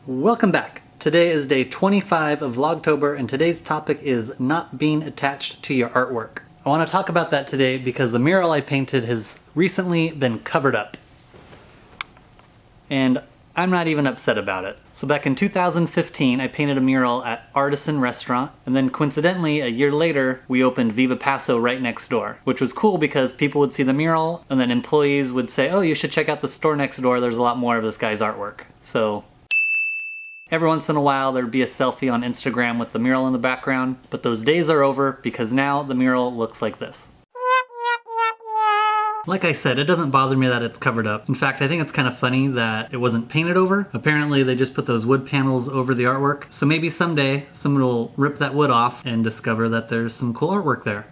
Welcome back! Today is day 25 of Vlogtober and today's topic is not being attached to your artwork. I want to talk about that today because the mural I painted has recently been covered up. And I'm not even upset about it. So back in 2015 I painted a mural at Artisan Restaurant, and then coincidentally a year later we opened VIVA Paso right next door, which was cool because people would see the mural and then employees would say, oh, you should check out the store next door, there's a lot more of this guy's artwork. So every once in a while there'd be a selfie on Instagram with the mural in the background, but those days are over because now the mural looks like this. Like I said, it doesn't bother me that it's covered up. In fact, I think it's kind of funny that it wasn't painted over. Apparently they just put those wood panels over the artwork, so maybe someday someone will rip that wood off and discover that there's some cool artwork there.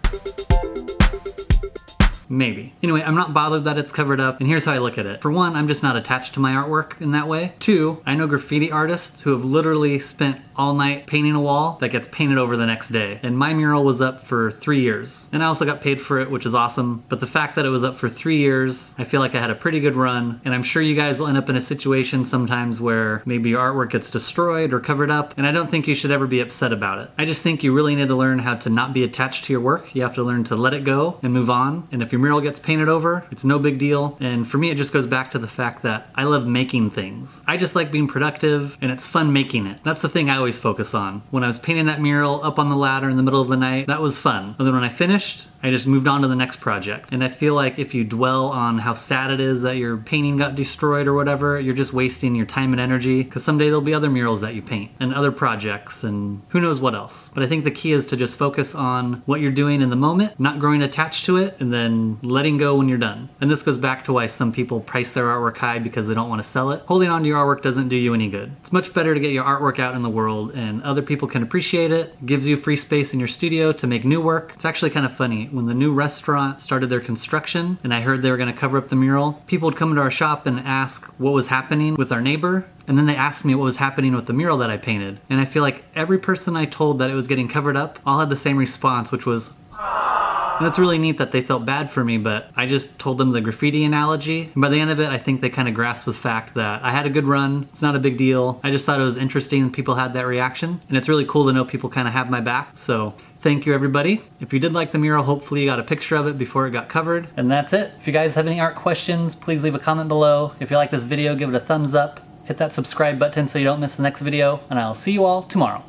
Maybe. Anyway, I'm not bothered that it's covered up, and here's how I look at it. For one, I'm just not attached to my artwork in that way. Two, I know graffiti artists who have literally spent all night painting a wall that gets painted over the next day. And my mural was up for 3 years. And I also got paid for it, which is awesome. But the fact that it was up for 3 years, I feel like I had a pretty good run. And I'm sure you guys will end up in a situation sometimes where maybe your artwork gets destroyed or covered up. And I don't think you should ever be upset about it. I just think you really need to learn how to not be attached to your work. You have to learn to let it go and move on. And if your mural gets painted over, it's no big deal. And for me, it just goes back to the fact that I love making things. I just like being productive and it's fun making it. That's the thing I always focus on. When I was painting that mural up on the ladder in the middle of the night, that was fun. And then when I finished, I just moved on to the next project. And I feel like if you dwell on how sad it is that your painting got destroyed or whatever, you're just wasting your time and energy, because someday there'll be other murals that you paint and other projects and who knows what else. But I think the key is to just focus on what you're doing in the moment, not growing attached to it, and then letting go when you're done. And this goes back to why some people price their artwork high because they don't want to sell it. Holding on to your artwork doesn't do you any good. It's much better to get your artwork out in the world and other people can appreciate it. Gives you free space in your studio to make new work. It's actually kind of funny. When the new restaurant started their construction and I heard they were going to cover up the mural, people would come into our shop and ask what was happening with our neighbor. And then they asked me what was happening with the mural that I painted. And I feel like every person I told that it was getting covered up all had the same response, which was, and it's really neat that they felt bad for me, but I just told them the graffiti analogy. And by the end of it, I think they kind of grasped the fact that I had a good run. It's not a big deal. I just thought it was interesting that people had that reaction. And it's really cool to know people kind of have my back. So thank you, everybody. If you did like the mural, hopefully you got a picture of it before it got covered. And that's it. If you guys have any art questions, please leave a comment below. If you like this video, give it a thumbs up. Hit that subscribe button so you don't miss the next video. And I'll see you all tomorrow.